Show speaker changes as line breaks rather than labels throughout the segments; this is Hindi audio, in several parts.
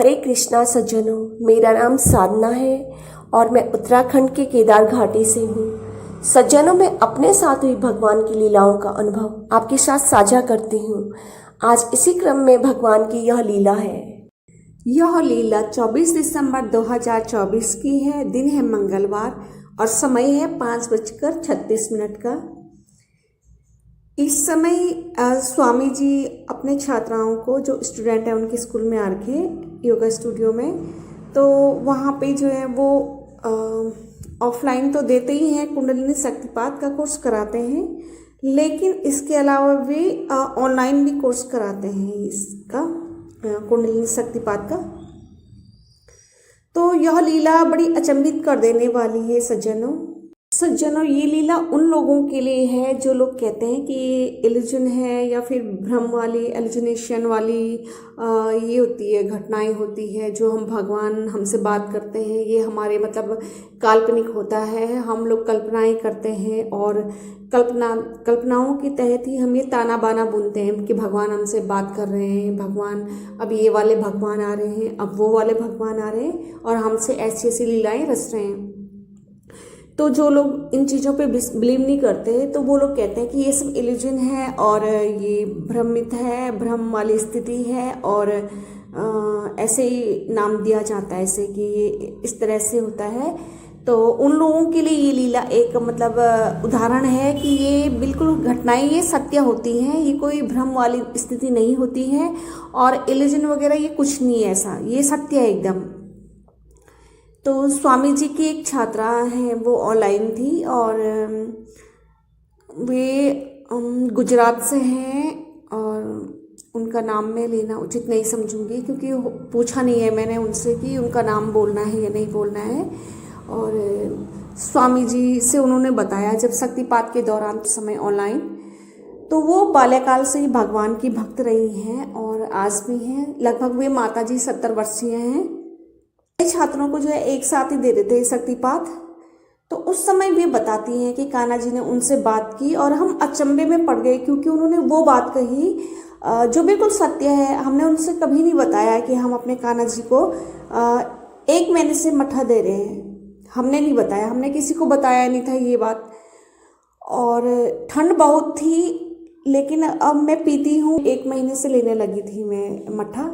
हरे कृष्णा सज्जनों, मेरा नाम साधना है और मैं उत्तराखंड के केदार घाटी से हूँ। सज्जनों, मैं अपने साथ हुई भगवान की लीलाओं का अनुभव आपके साथ साझा करती हूँ। आज इसी क्रम में भगवान की यह लीला है।
यह लीला 24 दिसंबर 2024 की है। दिन है मंगलवार और समय है 5:36 का। इस समय स्वामी जी अपने छात्राओं को, जो स्टूडेंट है उनके स्कूल में आ रखे योगा स्टूडियो में, तो वहाँ पे जो है वो ऑफलाइन तो देते ही हैं, कुंडलिनी शक्तिपात का कोर्स कराते हैं, लेकिन इसके अलावा वे ऑनलाइन भी कोर्स कराते हैं इसका, कुंडलिनी शक्तिपात का। तो यह लीला बड़ी अचंभित कर देने वाली है सज्जनों। ये लीला उन लोगों के लिए है जो लोग कहते हैं कि इल्यूजन है या फिर भ्रम वाली, एल्यूजिनेशन वाली ये होती है, घटनाएं होती है जो हम भगवान हमसे बात करते हैं, ये हमारे मतलब काल्पनिक होता है, हम लोग कल्पनाएं करते हैं और कल्पनाओं के तहत ही हम ये ताना बाना बुनते हैं कि भगवान हमसे बात कर रहे हैं, भगवान अब ये वाले भगवान आ रहे हैं, अब वो वाले भगवान आ रहे हैं और हमसे ऐसी ऐसी लीलाएं रच रहे हैं। तो जो लोग इन चीज़ों पे बिलीव नहीं करते, तो वो लोग कहते हैं कि ये सब इल्यूजन है और ये भ्रमित है, भ्रम वाली स्थिति है और ऐसे ही नाम दिया जाता है ऐसे कि ये इस तरह से होता है। तो उन लोगों के लिए ये लीला एक मतलब उदाहरण है कि ये बिल्कुल घटनाएं ये सत्य होती हैं, ये कोई भ्रम वाली स्थिति नहीं होती है और इल्यूजन वगैरह ये कुछ नहीं है, ऐसा ये सत्य है एकदम। तो स्वामी जी की एक छात्रा हैं, वो ऑनलाइन थी और वे गुजरात से हैं और उनका नाम मैं लेना उचित नहीं समझूंगी क्योंकि पूछा नहीं है मैंने उनसे कि उनका नाम बोलना है या नहीं बोलना है। और स्वामी जी से उन्होंने बताया जब शक्तिपात के दौरान समय ऑनलाइन, तो वो बाल्यकाल से ही भगवान की भक्त रही हैं और आज भी हैं। लगभग वे माता जी 70 वर्षीय हैं। छात्रों को जो है एक साथ ही दे देते हैं शक्तिपात। तो उस समय वे बताती हैं कि कान्हा जी ने उनसे बात की और हम अचंभे में पड़ गए क्योंकि उन्होंने वो बात कही जो बिल्कुल सत्य है। हमने उनसे कभी नहीं बताया कि हम अपने कान्हा जी को 1 महीने से मट्ठा दे रहे हैं, हमने नहीं बताया, हमने किसी को बताया नहीं था ये बात। और ठंड बहुत थी लेकिन अब मैं पीती हूँ, 1 महीने से लेने लगी थी मैं मट्ठा।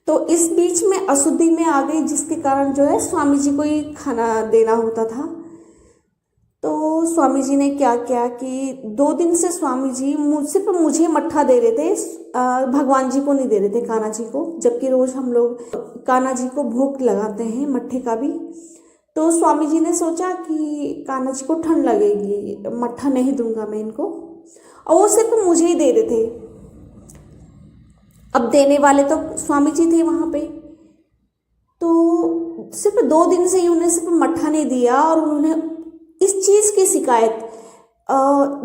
तो इस बीच में अशुद्धि में आ गई जिसके कारण जो है स्वामी जी को ही खाना देना होता था। तो स्वामी जी ने क्या किया कि 2 दिन से स्वामी जी सिर्फ मुझे मट्ठा दे रहे थे, भगवान जी को नहीं दे रहे थे, कान्हा जी को, जबकि रोज हम लोग कान्हा जी को भोग लगाते हैं मट्ठे का भी। तो स्वामी जी ने सोचा कि कान्हा जी को ठंड लगेगी, मट्ठा नहीं दूंगा मैं इनको, और वो सिर्फ मुझे ही दे रहे थे। अब देने वाले तो स्वामी जी थे वहां पे। तो सिर्फ 2 दिन से ही उन्हें सिर्फ मट्ठा नहीं दिया और उन्होंने इस चीज की शिकायत,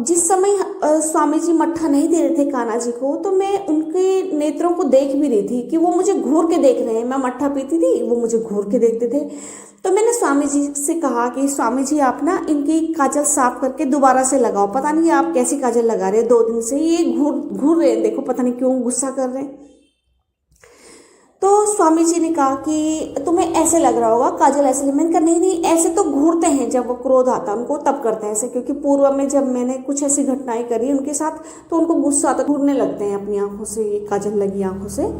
जिस समय स्वामी जी मट्ठा नहीं दे रहे थे कान्हा जी को, तो मैं उनके नेत्रों को देख भी रही थी कि वो मुझे घूर के देख रहे हैं। मैं मट्ठा पीती थी, वो मुझे घूर के देखते थे। तो मैंने स्वामी जी से कहा कि स्वामी जी आप ना इनकी काजल साफ करके दोबारा से लगाओ, पता नहीं आप कैसी काजल लगा रहे हैं, 2 दिन से ये घूर रहे हैं, देखो पता नहीं क्यों गुस्सा कर रहे हैं। तो स्वामी जी ने कहा कि तुम्हें ऐसे लग रहा होगा काजल ऐसे, मैंने कहा नहीं ऐसे तो घूरते हैं, जब वो क्रोध आता है उनको तब करते हैं ऐसे, क्योंकि पूर्व में जब मैंने कुछ ऐसी घटनाएं करी उनके साथ तो उनको गुस्सा आता, घूरने लगते हैं अपनी आंखों से, ये काजल लगी आंखों से।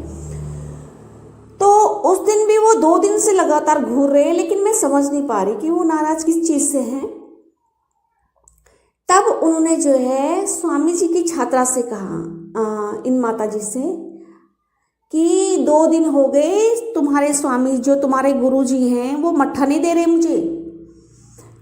तो उस दिन भी वो 2 दिन से लगातार घूर रहे हैं, लेकिन मैं समझ नहीं पा रही कि वो नाराज किस चीज से हैं। तब उन्होंने जो है स्वामी जी की छात्रा से कहा, इन माता जी से, कि 2 दिन हो गए तुम्हारे स्वामी, जो तुम्हारे गुरु जी हैं, वो मट्ठा नहीं दे रहे मुझे,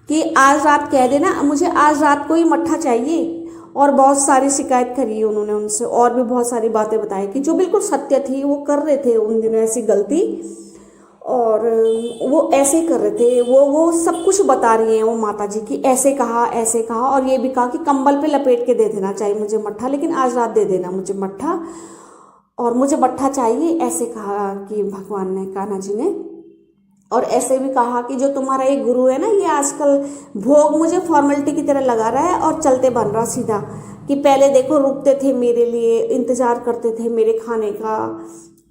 कि आज रात कह देना मुझे आज रात को ही मट्ठा चाहिए। और बहुत सारी शिकायत करी उन्होंने उनसे, और भी बहुत सारी बातें बताई कि जो बिल्कुल सत्य थी, वो कर रहे थे उन दिनों ऐसी गलती और वो ऐसे कर रहे थे, वो सब कुछ बता रही हैं वो माता जी की, ऐसे कहा ऐसे कहा, और ये भी कहा कि कंबल पे लपेट के दे देना चाहिए मुझे मट्ठा, लेकिन आज रात दे देना मुझे मट्ठा, और मुझे मट्ठा चाहिए, ऐसे कहा कि भगवान ने, कान्हा जी ने। और ऐसे भी कहा कि जो तुम्हारा एक गुरु है ना, ये आजकल भोग मुझे फॉर्मेलिटी की तरह लगा रहा है और चलते बन रहा सीधा, कि पहले देखो रुकते थे मेरे लिए, इंतजार करते थे मेरे खाने का,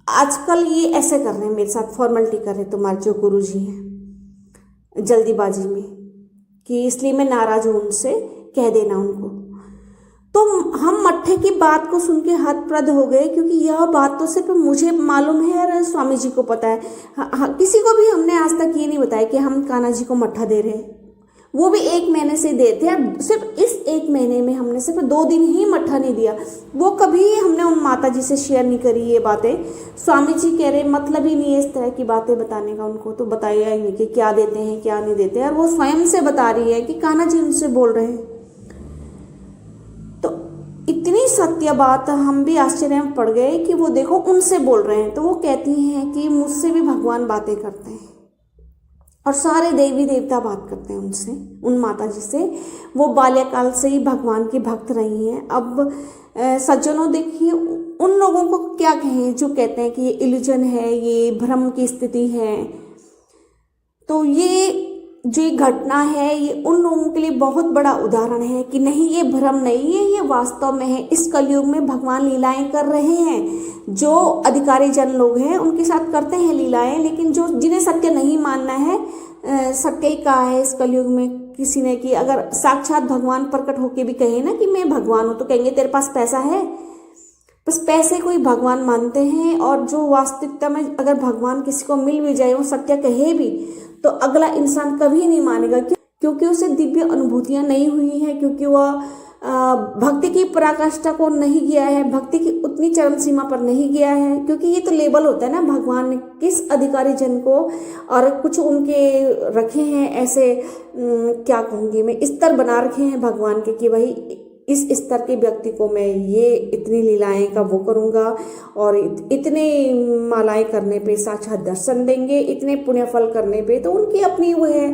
आजकल ये ऐसे कर रहे हैं मेरे साथ, फॉर्मेलिटी कर रहे हैं तुम्हारे जो गुरु जी हैं जल्दीबाजी में, कि इसलिए मैं नाराज हूँ उनसे, कह देना उनको। तो हम मट्ठे की बात को सुन के हतप्रद हो गए, क्योंकि यह बात तो सिर्फ मुझे मालूम है और स्वामी जी को पता है। किसी को भी हमने आज तक ये नहीं बताया कि हम कान्हा जी को मट्ठा दे रहे हैं। वो भी 1 महीने से देते हैं। सिर्फ इस 1 महीने में हमने सिर्फ 2 दिन ही मट्ठा नहीं दिया। वो कभी हमने उन माता जी से शेयर नहीं करी ये बातें। स्वामी जी कह रहे मतलब ही नहीं है इस तरह की बातें बताने का, उनको तो बताया ही नहीं कि क्या देते हैं क्या नहीं देते। और वो स्वयं से बता रही है कि कान्हा जी उनसे बोल रहे हैं। तो इतनी सत्य बात, हम भी आश्चर्य में पड़ गए कि वो देखो उनसे बोल रहे हैं। तो वो कहती हैं कि मुझसे भी भगवान बातें करते हैं और सारे देवी देवता बात करते हैं उनसे, उन माता जी से। वो बाल्यकाल से ही भगवान की भक्त रही हैं। अब सज्जनों देखिए, उन लोगों को क्या कहें जो कहते हैं कि ये इल्यूजन है, ये भ्रम की स्थिति है। तो ये जो ये घटना है, ये उन लोगों के लिए बहुत बड़ा उदाहरण है कि नहीं, ये भ्रम नहीं है, ये वास्तव में है। इस कलयुग में भगवान लीलाएं कर रहे हैं। जो अधिकारी जन लोग हैं उनके साथ करते हैं लीलाएं, लेकिन जो जिन्हें सत्य नहीं मानना है, सत्य ही कहा है इस कलयुग में किसी ने कि अगर साक्षात भगवान प्रकट होके भी कहे ना कि मैं भगवान हूँ, तो कहेंगे तेरे पास पैसा है। बस पैसे को ही भगवान मानते हैं। और जो वास्तविकता में अगर भगवान किसी को मिल भी जाए, वो सत्य कहे भी, तो अगला इंसान कभी नहीं मानेगा, क्योंकि उसे दिव्य अनुभूतियां नहीं हुई हैं, क्योंकि वह भक्ति की पराकाष्ठा को नहीं गया है, भक्ति की उतनी चरम सीमा पर नहीं गया है। क्योंकि ये तो लेबल होता है ना, भगवान ने किस अधिकारी जन को, और कुछ उनके रखे हैं ऐसे क्या कहूँगी मैं, स्तर बना रखे हैं भगवान के कि भाई इस स्तर के व्यक्ति को मैं ये इतनी लीलाएं का वो करूँगा, और इतने मालाएं करने पे साक्षात दर्शन देंगे, इतने पुण्य फल करने पे। तो उनकी अपनी वो है,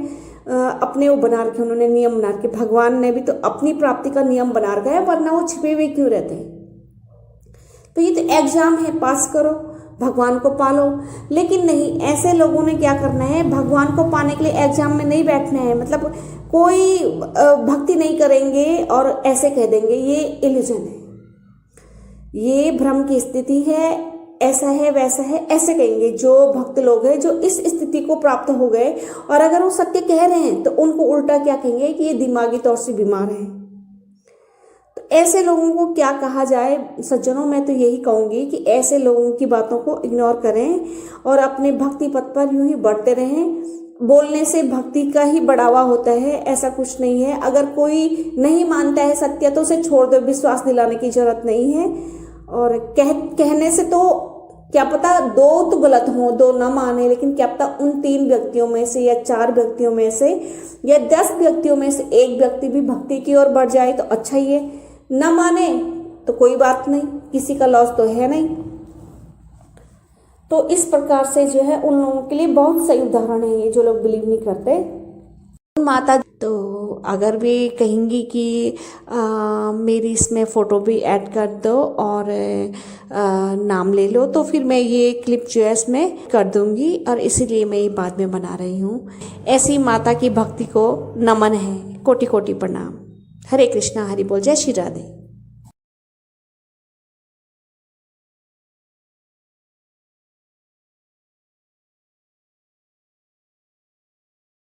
अपने वो बना रखे, उन्होंने नियम बना रखे। भगवान ने भी तो अपनी प्राप्ति का नियम बना रखा है, वरना वो छिपे हुए क्यों रहते हैं। तो ये तो एग्जाम है, पास करो, भगवान को पालो। लेकिन नहीं, ऐसे लोगों ने क्या करना है, भगवान को पाने के लिए एग्जाम में नहीं बैठना है। मतलब कोई भक्ति नहीं करेंगे और ऐसे कह देंगे ये इल्यूजन है, ये भ्रम की स्थिति है, ऐसा है वैसा है, ऐसे कहेंगे जो भक्त लोग हैं जो इस स्थिति को प्राप्त हो गए। और अगर वो सत्य कह रहे हैं तो उनको उल्टा क्या कहेंगे कि ये दिमागी तौर से बीमार हैं। तो ऐसे लोगों को क्या कहा जाए सज्जनों, मैं तो यही कहूँगी कि ऐसे लोगों की बातों को इग्नोर करें और अपने भक्ति पथ पर यूं ही बढ़ते रहें। बोलने से भक्ति का ही बढ़ावा होता है, ऐसा कुछ नहीं है। अगर कोई नहीं मानता है सत्य तो उसे छोड़ दो, विश्वास दिलाने की जरूरत नहीं है। और कहने से तो क्या पता 2 तो गलत हों, 2 ना माने, लेकिन क्या पता उन 3 व्यक्तियों में से या 4 व्यक्तियों में से या 10 व्यक्तियों में से 1 व्यक्ति भी भक्ति की ओर बढ़ जाए तो अच्छा ही है। ना माने तो कोई बात नहीं, किसी का लॉस तो है नहीं। तो इस प्रकार से जो है उन लोगों के लिए बहुत सही उदाहरण है ये, जो लोग बिलीव नहीं करते। माता तो अगर भी कहेंगी कि मेरी इसमें फ़ोटो भी ऐड कर दो और नाम ले लो, तो फिर मैं ये क्लिप जो है इसमें कर दूंगी, और इसीलिए मैं ये बाद में बना रही हूँ। ऐसी माता की भक्ति को नमन है, कोटि कोटि प्रणाम। हरे कृष्णा, हरि बोल, जय श्री राधे।